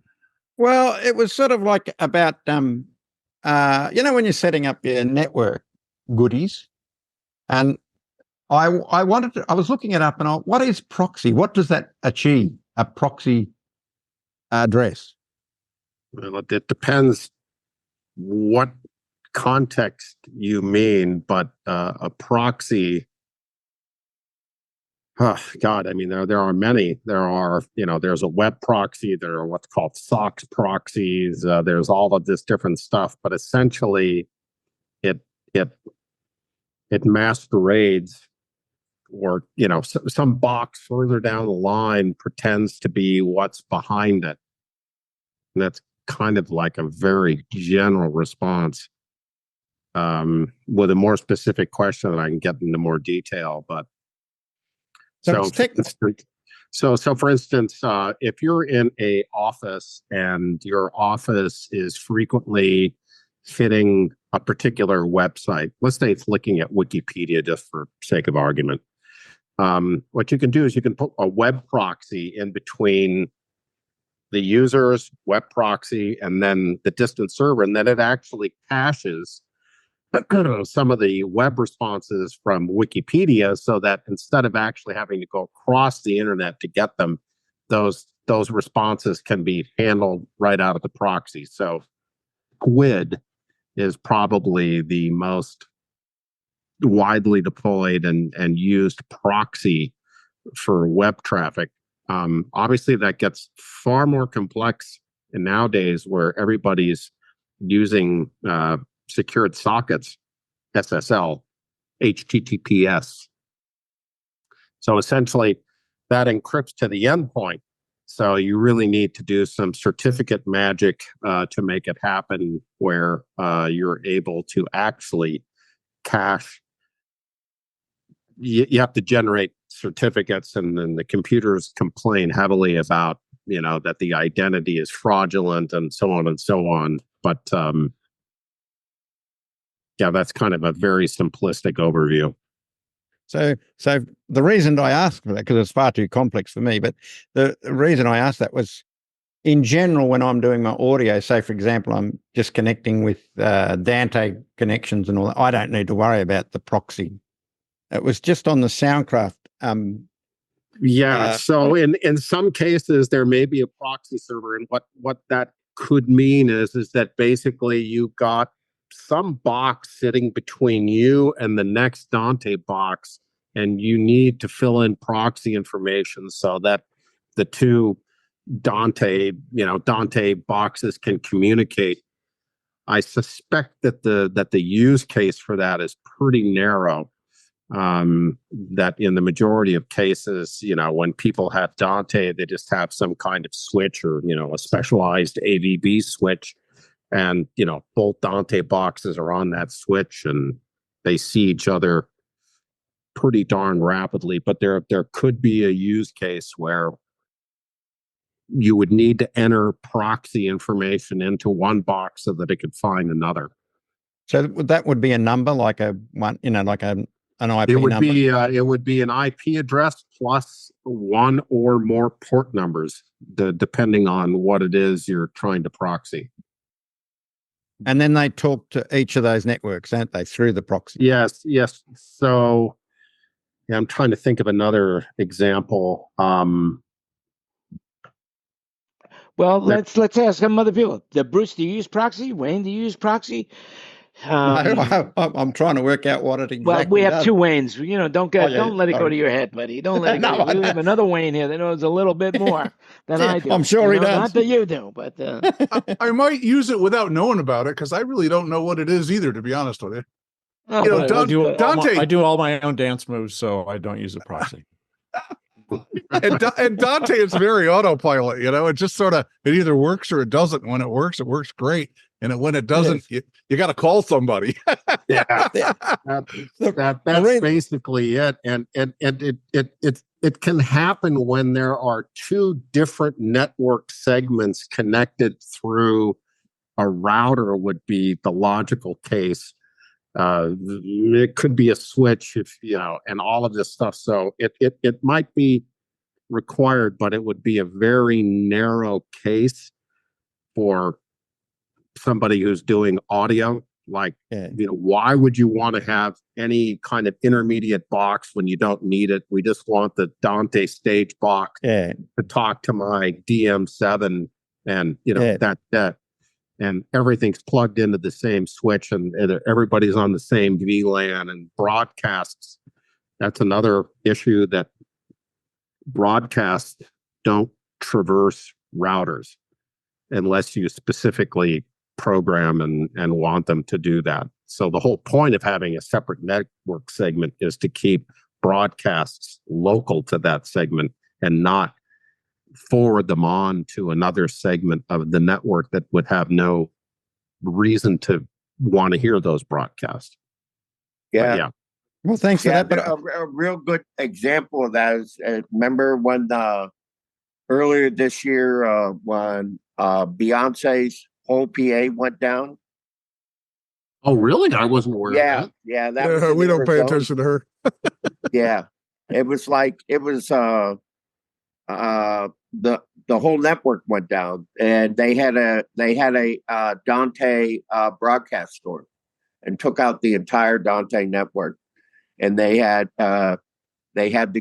Well, it was sort of like about when you're setting up your network goodies, and I was looking it up, and what is proxy? What does that achieve? A proxy address? Well, it depends what context you mean, but a proxy. Oh, God, I mean, there are many. There's a web proxy. There are what's called SOX proxies. There's all of this different stuff, but essentially, it masquerades, or some box further down the line pretends to be what's behind it, and that's kind of like a very general response. With a more specific question, I can get into more detail, but. So for instance, if you're in a office and your office is frequently hitting a particular website, let's say it's looking at Wikipedia, just for sake of argument, what you can do is you can put a web proxy in between the user's web proxy and then the distant server, and then it actually caches some of the web responses from Wikipedia, so that instead of actually having to go across the internet to get them, those responses can be handled right out of the proxy. So Squid is probably the most widely deployed and used proxy for web traffic. Obviously, that gets far more complex nowadays, where everybody's using secured sockets, SSL, HTTPS. So essentially, that encrypts to the endpoint. So you really need to do some certificate magic to make it happen, where you're able to actually cache. You have to generate certificates, and then the computers complain heavily about that the identity is fraudulent and so on and so on. But yeah, that's kind of a very simplistic overview. So the reason I asked for that, because it's far too complex for me, but the reason I asked that was, in general, when I'm doing my audio, say, for example, I'm just connecting with Dante connections and all that, I don't need to worry about the proxy. It was just on the Soundcraft. So in some cases, there may be a proxy server, and what that could mean is that basically you got some box sitting between you and the next Dante box, and you need to fill in proxy information so that the two Dante boxes can communicate. I suspect that the use case for that is pretty narrow. That in the majority of cases, when people have Dante, they just have some kind of switch, or a specialized AVB switch. And, both Dante boxes are on that switch, and they see each other pretty darn rapidly. But there could be a use case where you would need to enter proxy information into one box so that it could find another. So that would be a number, like an IP number? It would be an IP address plus one or more port numbers, depending on what it is you're trying to proxy. And then they talk to each of those networks, aren't they, through the proxy? Yes. So yeah, I'm trying to think of another example. Well, let's ask some other people. Bruce, do you use proxy? Wayne, do you use proxy? I'm trying to work out what it exactly Well, we have does. 2 Waynes. You know, don't let it go sorry. to your head, buddy. Don't let it go. No, We have another Wayne here that knows a little bit more than I do. I'm sure he does. Not that you do, but I might use it without knowing about it because I really don't know what it is either, to be honest with you. oh, You know, but- Dante- I do all my own dance moves, so I don't use a proxy. And Dante is very autopilot, you know, it just sort of, it either works or it doesn't. When it works great. And when it doesn't, you got to call somebody. Yeah, that's basically it. And it can happen when there are 2 different network segments connected through a router would be the logical case. It could be a switch, if you know, and all of this stuff. So it might be required, but it would be a very narrow case for somebody who's doing audio. Like, you know, why would you want to have any kind of intermediate box when you don't need it? We just want the Dante stage box to talk to my DM7, and you know that. And everything's plugged into the same switch, and everybody's on the same VLAN and broadcasts. That's another issue, that broadcasts don't traverse routers unless you specifically program and want them to do that. So the whole point of having a separate network segment is to keep broadcasts local to that segment and not forward them on to another segment of the network that would have no reason to want to hear those broadcasts. Yeah. Well, thanks for that. But a real good example of that is, remember when earlier this year when Beyonce's whole PA went down? Oh, really? I wasn't aware of that. Yeah, that was in We don't pay Arizona. attention to her. Yeah, it was the whole network went down, and they had a Dante broadcast storm and took out the entire Dante network, and they had to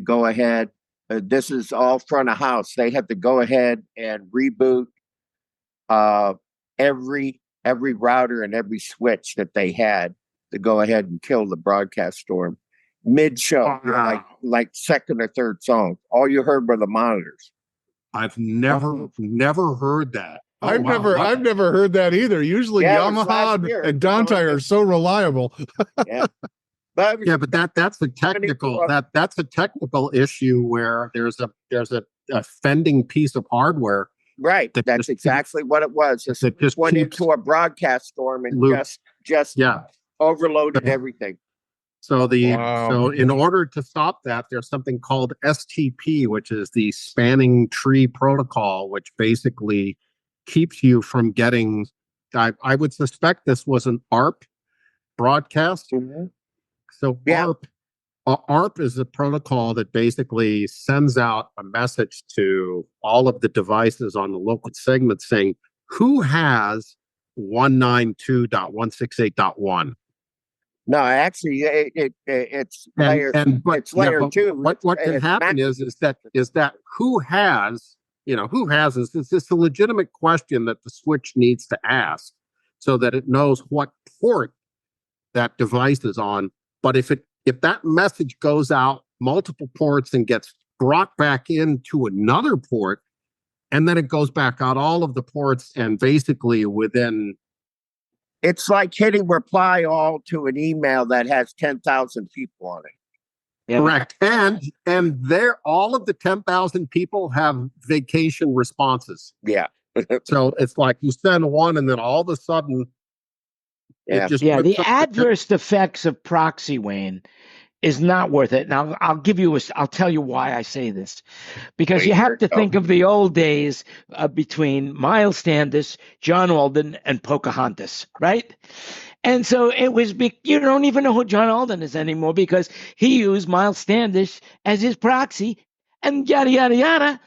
go ahead. This is all front of house. They had to go ahead and reboot every router and every switch that they had to go ahead and kill the broadcast storm mid-show. Wow. Like second or third song. All you heard were the monitors. I've never heard that. Oh, I've wow. never heard that either. Usually Yeah, it was Yamaha last year. and Dante are so reliable. Yeah. But Yeah, but that's a technical issue where there's a fending piece of hardware. right. that That's just- exactly what it was. that just Went keeps into a broadcast storm and loop. just Yeah. overloaded everything. So Wow. so in order to stop that, there's something called STP, which is the spanning tree protocol, which basically keeps you from getting. I would suspect this was an ARP broadcast. So Yeah. ARP is a protocol that basically sends out a message to all of the devices on the local segment saying who has 192.168.1. No, actually, it's layer. It's layer 2. What can happen is that who has, is it's a legitimate question that the switch needs to ask so that it knows what port that device is on. But if that message goes out multiple ports and gets brought back into another port, and then it goes back out all of the ports, and basically within. It's like hitting reply all to an email that has 10,000 people on it. Yeah. Correct. And there, all of the 10,000 people have vacation responses. Yeah. So it's like you send one and then all of a sudden. Yeah. it just Yeah, puts the up adverse effects of proxy, Wayne, is not worth it. Now, I'll tell you why I say this. Because you have to think of the old days between Miles Standish, John Alden, and Pocahontas, right? And so it was, you don't even know who John Alden is anymore because he used Miles Standish as his proxy, and yada, yada, yada.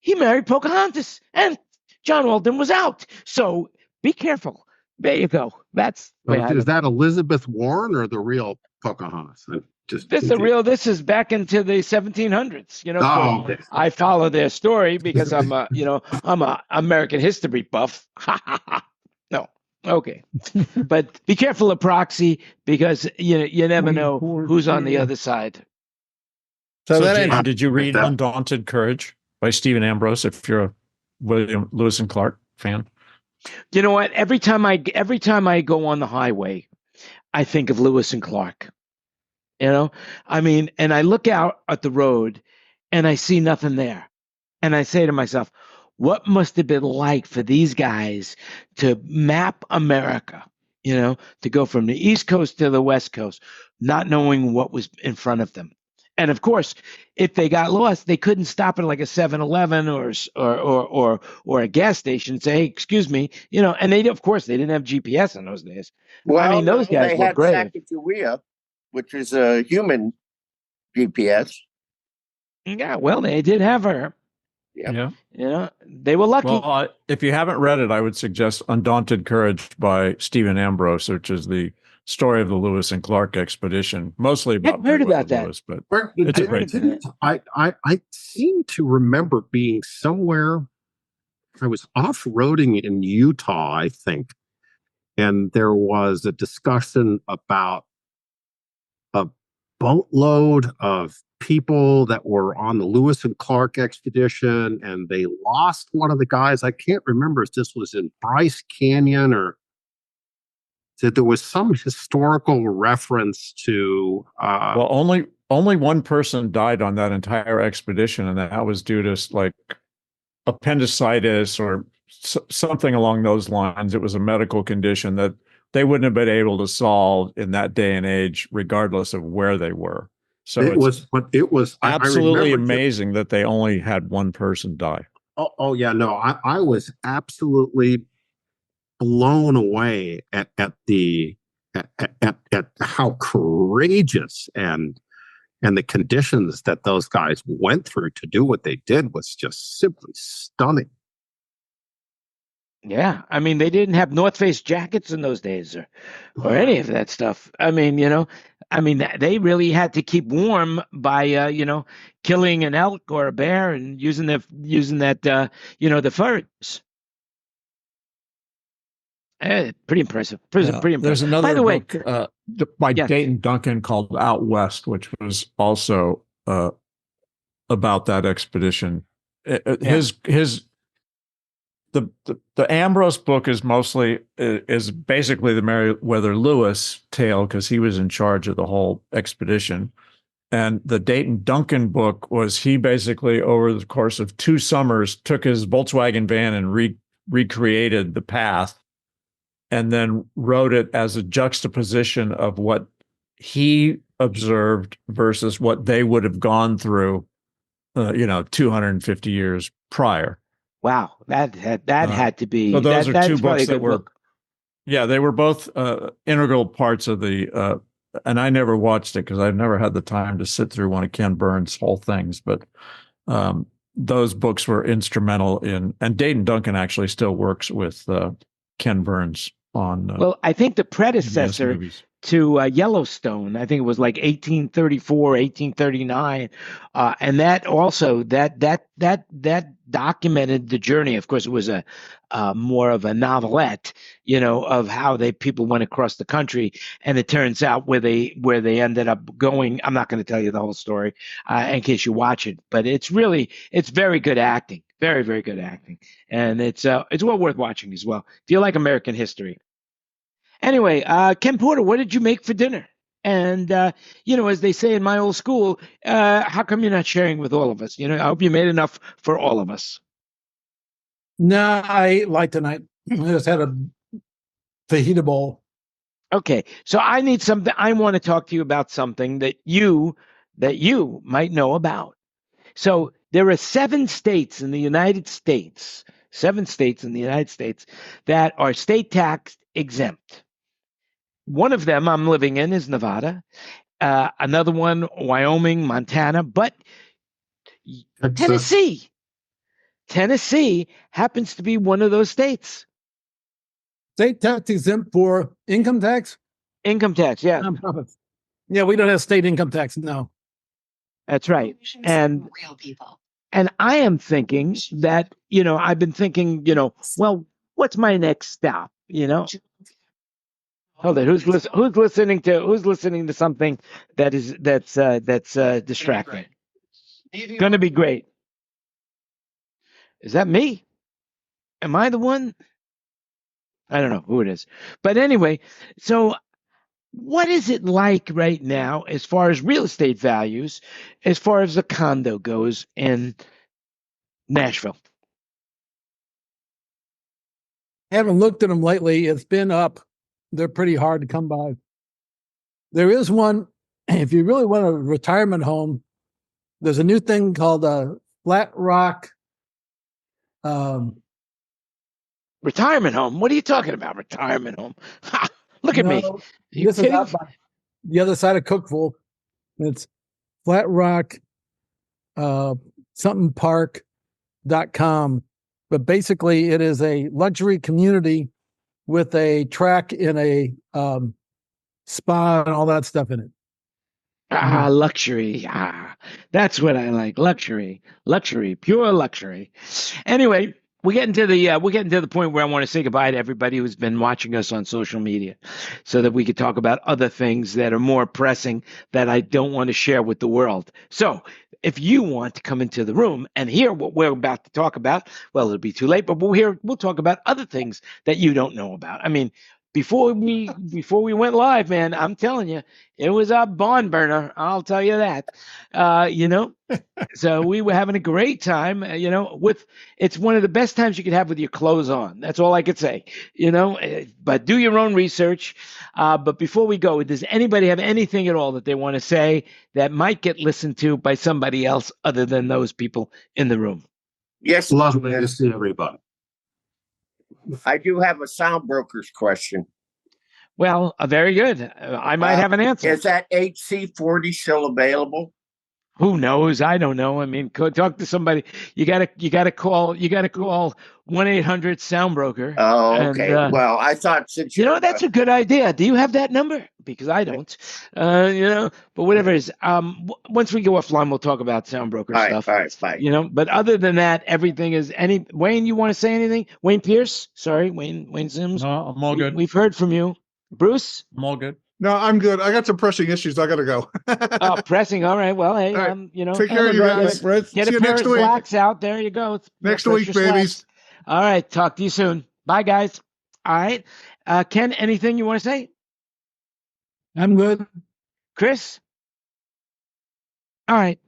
He married Pocahontas, and John Alden was out. So be careful. There you go. That's is that Elizabeth Warren or the real Pocahontas? This is back into the 1700s. Okay. I follow their story because I'm a American history buff. No. Okay, but be careful of proxy because you never know who's on the other side. So So, that Jason, ends. did you read Undaunted Courage by Stephen Ambrose? If you're a William Lewis and Clark fan, You know what? Every time I go on the highway, I think of Lewis and Clark. I mean, and I look out at the road, and I see nothing there, and I say to myself, what must have been like for these guys to map America? To go from the East Coast to the West Coast, not knowing what was in front of them. And of course, if they got lost, they couldn't stop at like a 7-Eleven or a gas station and say, "Hey, excuse me," And of course they didn't have GPS in those days. Well, I mean, those guys they were had brave. Sacagawea, which is a human GPS. Yeah, well, they did have her. Yep. yeah. They were lucky. Well, if you haven't read it, I would suggest Undaunted Courage by Stephen Ambrose, which is the story of the Lewis and Clark expedition, mostly about I've heard about that. Lewis, but Where- it's a did- great didn't- I seem to remember being somewhere. I was off-roading in Utah, I think, and there was a discussion about a boatload of people that were on the Lewis and Clark expedition, and they lost one of the guys. I can't remember if this was in Bryce Canyon or that there was some historical reference to. well, only one person died on that entire expedition, and that was due to like appendicitis or something along those lines. It was a medical condition that they wouldn't have been able to solve in that day and age, regardless of where they were. So it was absolutely I amazing that they only had one person die. Oh yeah, no, I was absolutely blown away at how courageous and the conditions that those guys went through to do what they did was just simply stunning. Yeah, I mean, they didn't have North Face jackets in those days or any of that stuff. I mean, they really had to keep warm by killing an elk or a bear and using that the furs. Pretty impressive. Pretty impressive. There's another By the way, book by yes. Dayton Duncan called Out West, which was also about that expedition. The Ambrose book is basically the Meriwether Lewis tale because he was in charge of the whole expedition. And the Dayton Duncan book was he basically over the course of 2 summers took his Volkswagen van and recreated the path and then wrote it as a juxtaposition of what he observed versus what they would have gone through 250 years prior. Wow, that had to be. So those are 2 books that were, book. Yeah, they were both integral parts of the. And I never watched it because I've never had the time to sit through one of Ken Burns' whole things. But those books were instrumental in. And Dayton Duncan actually still works with Ken Burns on. Well, I think the predecessor to Yellowstone, I think it was like 1834, 1839, and that also that documented the journey. Of course, it was a more of a novelette, of how people went across the country, and it turns out where they ended up going. I'm not going to tell you the whole story in case you watch it, but it's very good acting, very very good acting, and it's well worth watching as well if you like American history. Anyway, Ken Porter, what did you make for dinner? And, as they say in my old school, how come you're not sharing with all of us? I hope you made enough for all of us. No, I ate light tonight. I just had a fajita bowl. Okay, so I need something. I want to talk to you about something that you might know about. So there are 7 states in the United States, that are state tax exempt. One of them I'm living in is Nevada. Another one, Wyoming, Montana, but Tennessee happens to be one of those states. State tax exempt for income tax? Income tax, yeah. Nonprofits. Yeah, we don't have state income tax, no. That's right. And real people. And I am thinking that, I've been thinking, well, what's my next stop? Hold it. Who's listening to something that's distracting? Going to be great. Is that me? Am I the one? I don't know who it is. But anyway, so what is it like right now as far as real estate values, as far as the condo goes in Nashville? I haven't looked at them lately. It's been up. They're pretty hard to come by. There is one, if you really want a retirement home, there's a new thing called a Flat Rock. Retirement home? What are you talking about? Retirement home? Ha, look at me. This is out by the other side of Cookville. It's Flat Rock, something park.com. But basically, it is a luxury community with a track in a spa and all that stuff in it. Luxury. That's what I like. Luxury, pure luxury. Anyway, we're getting to the point where I want to say goodbye to everybody who's been watching us on social media, so that we could talk about other things that are more pressing that I don't want to share with the world. So if you want to come into the room and hear what we're about to talk about, well, it'll be too late, but we'll talk about other things that you don't know about. I mean, before we went live, man, I'm telling you, it was a barn burner. I'll tell you that. So we were having a great time. It's one of the best times you could have with your clothes on. That's all I could say. But do your own research. But before we go, does anybody have anything at all that they want to say that might get listened to by somebody else other than those people in the room? Yes, Lovely to see everybody. I do have a sound broker's question. Well, very good. I might have an answer. Is that HC40 still available? Who knows? I don't know. I mean, go talk to somebody. You gotta call 1-800-SOUNDBROKER. Oh, okay. Well, I thought since that's a good idea. Do you have that number? Because I don't. But whatever it is. Once we go offline, we'll talk about sound broker stuff. All right, fine. But other than that, everything is Wayne, you want to say anything? Wayne Pierce? Sorry, Wayne Sims. No, I'm all good. We've heard from you. Bruce? I'm all good. No, I'm good. I got some pressing issues. I got to go. Oh, pressing. All right. Well, hey, right. Take care of you guys. Get See a you pair next of week. slacks out. There you go. Next week, babies. All right. Talk to you soon. Bye, guys. All right. Ken, anything you want to say? I'm good. Chris? All right.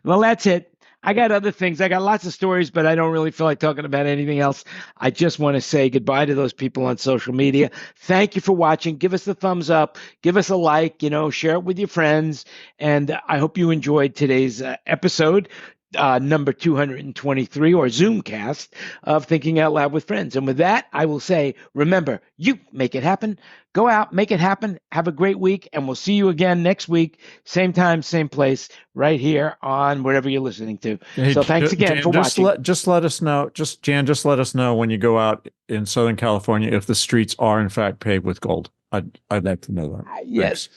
Well, that's it. I got other things. I got lots of stories, but I don't really feel like talking about anything else. I just want to say goodbye to those people on social media. Thank you for watching. Give us the thumbs up. Give us a like, share it with your friends. And I hope you enjoyed today's episode, number 223, or ZoomCast of Thinking Out Loud with Friends. And with that, I will say, remember, you make it happen. Go out, make it happen. Have a great week, and we'll see you again next week, same time, same place, right here on wherever you're listening to. Hey, so thanks again Jan, for watching. Just let us know. Jan, just let us know when you go out in Southern California if the streets are in fact paved with gold. I'd like to know that. Yes.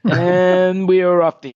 And we are off the